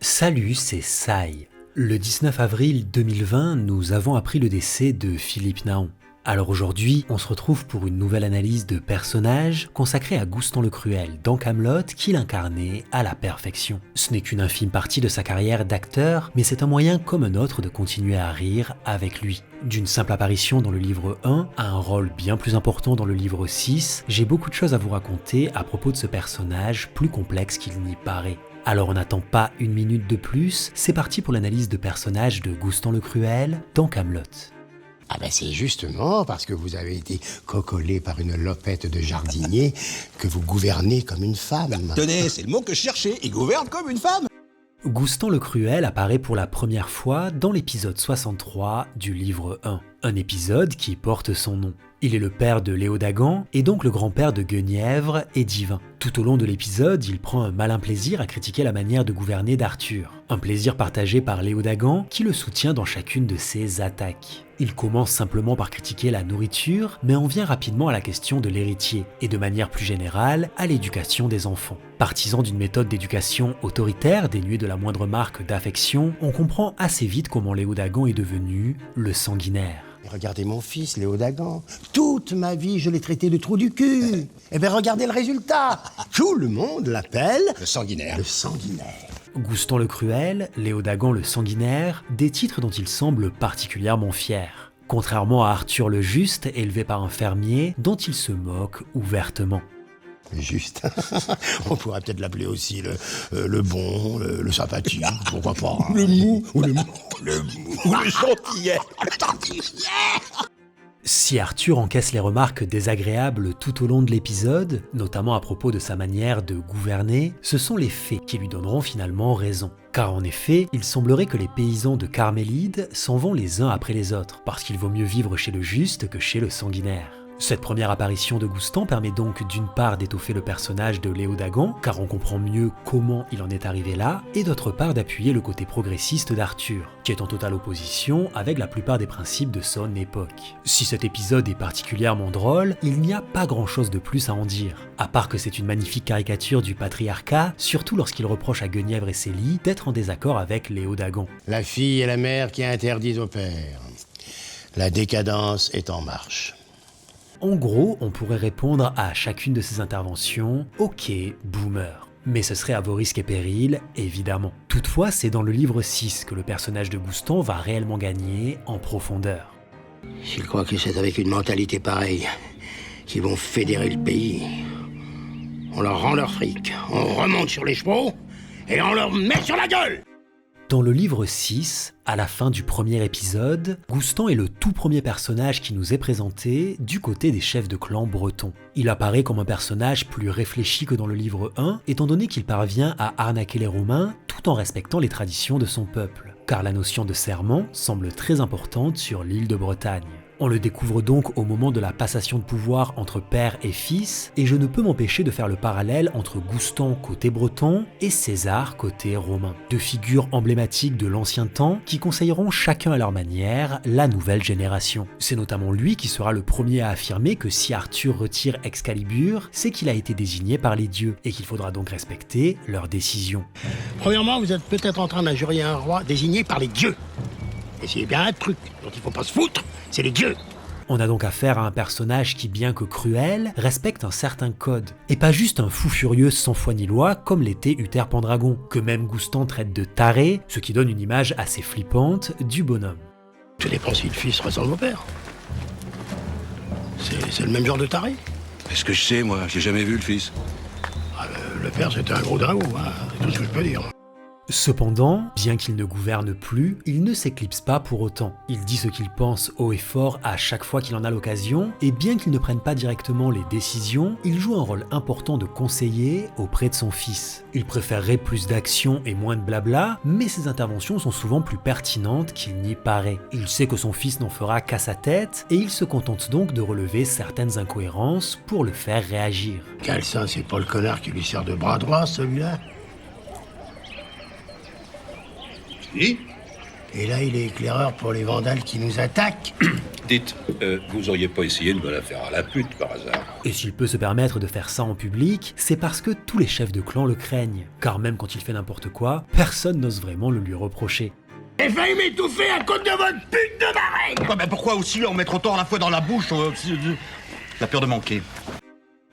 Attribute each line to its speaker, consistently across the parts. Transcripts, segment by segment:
Speaker 1: Salut, c'est Sai. Le 19 avril 2020, nous avons appris le décès de Philippe Naon. Alors aujourd'hui, on se retrouve pour une nouvelle analyse de personnage consacrée à Goustan le Cruel dans Kaamelott qu'il incarnait à la perfection. Ce n'est qu'une infime partie de sa carrière d'acteur, mais c'est un moyen comme un autre de continuer à rire avec lui. D'une simple apparition dans le livre 1 à un rôle bien plus important dans le livre 6, j'ai beaucoup de choses à vous raconter à propos de ce personnage plus complexe qu'il n'y paraît. Alors on n'attend pas une minute de plus, c'est parti pour l'analyse de personnage de Goustan le Cruel dans Kaamelott.
Speaker 2: Ah ben c'est justement parce que vous avez été cocolé par une lopette de jardinier que vous gouvernez comme une femme.
Speaker 3: Tenez, c'est le mot que je cherchais, il gouverne comme une femme.
Speaker 1: Goustan le Cruel apparaît pour la première fois dans l'épisode 63 du livre 1, un épisode qui porte son nom. Il est le père de Léodagan et donc le grand-père de Guenièvre et d'Yvain. Tout au long de l'épisode, il prend un malin plaisir à critiquer la manière de gouverner d'Arthur. Un plaisir partagé par Léodagan qui le soutient dans chacune de ses attaques. Il commence simplement par critiquer la nourriture, mais en vient rapidement à la question de l'héritier et de manière plus générale à l'éducation des enfants. Partisan d'une méthode d'éducation autoritaire dénuée de la moindre marque d'affection, on comprend assez vite comment Léodagan est devenu le sanguinaire.
Speaker 2: Mais regardez mon fils, Léodagan. Toute ma vie, je l'ai traité de trou du cul. Eh bien, regardez le résultat. Tout le monde l'appelle
Speaker 3: Le sanguinaire.
Speaker 2: le sanguinaire.
Speaker 1: Goustan le Cruel, Léodagan le Sanguinaire, des titres dont il semble particulièrement fier. Contrairement à Arthur le Juste, élevé par un fermier, dont il se moque ouvertement.
Speaker 2: Juste. On pourrait peut-être l'appeler aussi le bon, le sympathique, pourquoi pas. Hein. Le mou. Ou le mou. Le mou.
Speaker 3: Ou le gentillet.
Speaker 1: Si Arthur encaisse les remarques désagréables tout au long de l'épisode, notamment à propos de sa manière de gouverner, ce sont les faits qui lui donneront finalement raison. Car en effet, il semblerait que les paysans de Carmélide s'en vont les uns après les autres, parce qu'il vaut mieux vivre chez le juste que chez le sanguinaire. Cette première apparition de Goustan permet donc d'une part d'étoffer le personnage de Léodagan, car on comprend mieux comment il en est arrivé là, et d'autre part d'appuyer le côté progressiste d'Arthur, qui est en totale opposition avec la plupart des principes de son époque. Si cet épisode est particulièrement drôle, il n'y a pas grand chose de plus à en dire, à part que c'est une magnifique caricature du patriarcat, surtout lorsqu'il reproche à Guenièvre et Célie d'être en désaccord avec Léodagan.
Speaker 2: La fille et la mère qui interdisent au père. La décadence est en marche.
Speaker 1: En gros, on pourrait répondre à chacune de ces interventions « Ok, boomer ». Mais ce serait à vos risques et périls, évidemment. Toutefois, c'est dans le livre 6 que le personnage de Goustan va réellement gagner en profondeur.
Speaker 2: S'ils croient que c'est avec une mentalité pareille qu'ils vont fédérer le pays, on leur rend leur fric, on remonte sur les chevaux et on leur met sur la gueule.
Speaker 1: Dans le livre 6, à la fin du premier épisode, Goustan est le tout premier personnage qui nous est présenté du côté des chefs de clan bretons. Il apparaît comme un personnage plus réfléchi que dans le livre 1, étant donné qu'il parvient à arnaquer les Romains tout en respectant les traditions de son peuple, car la notion de serment semble très importante sur l'île de Bretagne. On le découvre donc au moment de la passation de pouvoir entre père et fils, et je ne peux m'empêcher de faire le parallèle entre Goustan côté breton et César côté romain. Deux figures emblématiques de l'ancien temps qui conseilleront chacun à leur manière la nouvelle génération. C'est notamment lui qui sera le premier à affirmer que si Arthur retire Excalibur, c'est qu'il a été désigné par les dieux, et qu'il faudra donc respecter leurs décisions.
Speaker 2: Premièrement, vous êtes peut-être en train d'injurier un roi désigné par les dieux. Et s'il y a bien un truc dont il faut pas se foutre, c'est les dieux.
Speaker 1: On a donc affaire à un personnage qui, bien que cruel, respecte un certain code, et pas juste un fou furieux sans foi ni loi comme l'était Uther Pendragon, que même Goustan traite de taré, ce qui donne une image assez flippante du bonhomme.
Speaker 2: Tout dépend si le fils ressemble au père. C'est le même genre de taré.
Speaker 3: Qu'est-ce que je sais, moi? J'ai jamais vu le fils.
Speaker 2: Ah, le père, c'était un gros dingo, hein. C'est tout ce que je peux dire.
Speaker 1: Cependant, bien qu'il ne gouverne plus, il ne s'éclipse pas pour autant. Il dit ce qu'il pense haut et fort à chaque fois qu'il en a l'occasion, et bien qu'il ne prenne pas directement les décisions, il joue un rôle important de conseiller auprès de son fils. Il préférerait plus d'action et moins de blabla, mais ses interventions sont souvent plus pertinentes qu'il n'y paraît. Il sait que son fils n'en fera qu'à sa tête, et il se contente donc de relever certaines incohérences pour le faire réagir.
Speaker 2: Calcin, c'est pas le connard qui lui sert de bras droit, celui-là?
Speaker 3: Si.
Speaker 2: Et là, il est éclaireur pour les vandales qui nous attaquent.
Speaker 3: Dites, vous auriez pas essayé de me la faire à la pute par hasard?
Speaker 1: Et s'il peut se permettre de faire ça en public, c'est parce que tous les chefs de clan le craignent. Car même quand il fait n'importe quoi, personne n'ose vraiment le lui reprocher.
Speaker 2: J'ai failli m'étouffer à cause de votre pute de marraine.
Speaker 4: Ouais, mais pourquoi aussi en mettre autant à la fois dans la bouche La peur de manquer.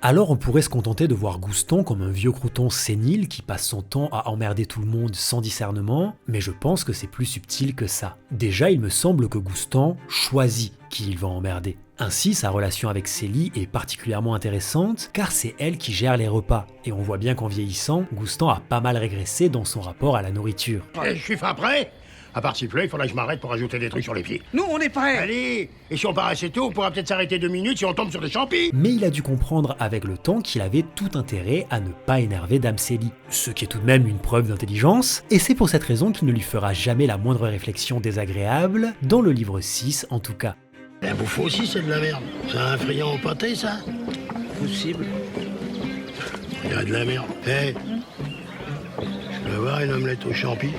Speaker 1: Alors on pourrait se contenter de voir Gouston comme un vieux crouton sénile qui passe son temps à emmerder tout le monde sans discernement, mais je pense que c'est plus subtil que ça. Déjà, il me semble que Gouston choisit qui il va emmerder. Ainsi, sa relation avec Célie est particulièrement intéressante car c'est elle qui gère les repas. Et on voit bien qu'en vieillissant, Gouston a pas mal régressé dans son rapport à la nourriture.
Speaker 2: Je suis fin prêt. À part siffler, il faudra que je m'arrête pour ajouter des trucs sur les pieds.
Speaker 4: Nous, on est prêts.
Speaker 2: Allez. Et si on part assez tôt, on pourra peut-être s'arrêter 2 minutes si on tombe sur des champis.
Speaker 1: Mais il a dû comprendre avec le temps qu'il avait tout intérêt à ne pas énerver Dame Célie, ce qui est tout de même une preuve d'intelligence, et c'est pour cette raison qu'il ne lui fera jamais la moindre réflexion désagréable, dans le livre 6 en tout cas.
Speaker 2: La bouffe aussi, c'est de la merde. C'est un friand au pâté, ça? Possible. Il y a de la merde. Hé, je peux avoir une omelette aux champis?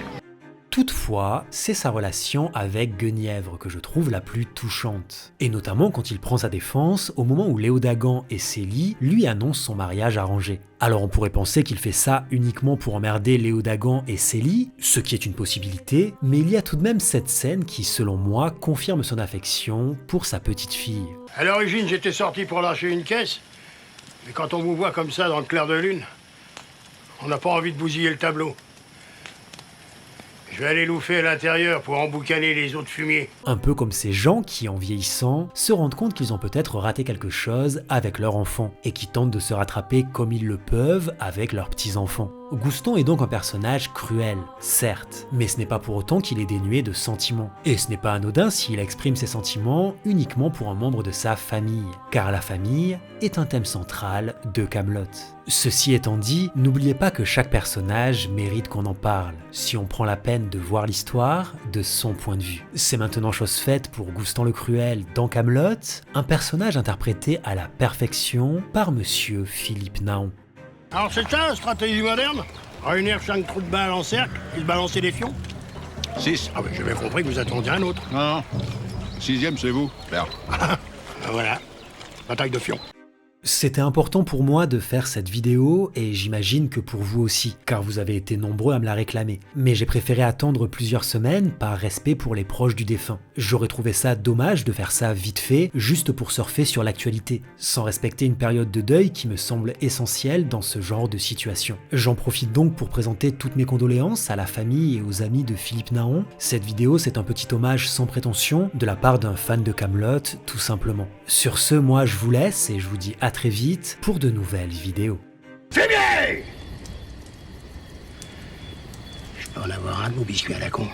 Speaker 1: Toutefois, c'est sa relation avec Guenièvre que je trouve la plus touchante. Et notamment quand il prend sa défense au moment où Léodagan et Célie lui annoncent son mariage arrangé. Alors on pourrait penser qu'il fait ça uniquement pour emmerder Léodagan et Célie, ce qui est une possibilité, mais il y a tout de même cette scène qui, selon moi, confirme son affection pour sa petite fille.
Speaker 2: À l'origine, j'étais sorti pour lâcher une caisse. Mais quand on vous voit comme ça dans le clair de lune, on n'a pas envie de bousiller le tableau. Je vais aller louffer à l'intérieur pour emboucaner les autres fumiers.
Speaker 1: Un peu comme ces gens qui, en vieillissant, se rendent compte qu'ils ont peut-être raté quelque chose avec leur enfant et qui tentent de se rattraper comme ils le peuvent avec leurs petits-enfants. Gouston est donc un personnage cruel, certes, mais ce n'est pas pour autant qu'il est dénué de sentiments. Et ce n'est pas anodin s'il exprime ses sentiments uniquement pour un membre de sa famille, car la famille est un thème central de Kaamelott. Ceci étant dit, n'oubliez pas que chaque personnage mérite qu'on en parle, si on prend la peine de voir l'histoire de son point de vue. C'est maintenant chose faite pour Gouston le Cruel dans Kaamelott, un personnage interprété à la perfection par monsieur Philippe Naon.
Speaker 2: Alors c'est ça, la stratégie moderne? Réunir 5 trous de balles en cercle et se balancer des fions?
Speaker 3: 6.
Speaker 2: Ah ben j'avais compris que vous attendiez un autre.
Speaker 3: Non. 6e, c'est vous, père.
Speaker 2: Ben voilà, bataille de fions.
Speaker 1: C'était important pour moi de faire cette vidéo et j'imagine que pour vous aussi, car vous avez été nombreux à me la réclamer. Mais j'ai préféré attendre plusieurs semaines par respect pour les proches du défunt. J'aurais trouvé ça dommage de faire ça vite fait, juste pour surfer sur l'actualité, sans respecter une période de deuil qui me semble essentielle dans ce genre de situation. J'en profite donc pour présenter toutes mes condoléances à la famille et aux amis de Philippe Naon. Cette vidéo, c'est un petit hommage sans prétention de la part d'un fan de Kaamelott, tout simplement. Sur ce, moi je vous laisse et je vous dis à très vite pour de nouvelles vidéos.
Speaker 2: C'est bien! Je peux en avoir un de vos biscuits à la con.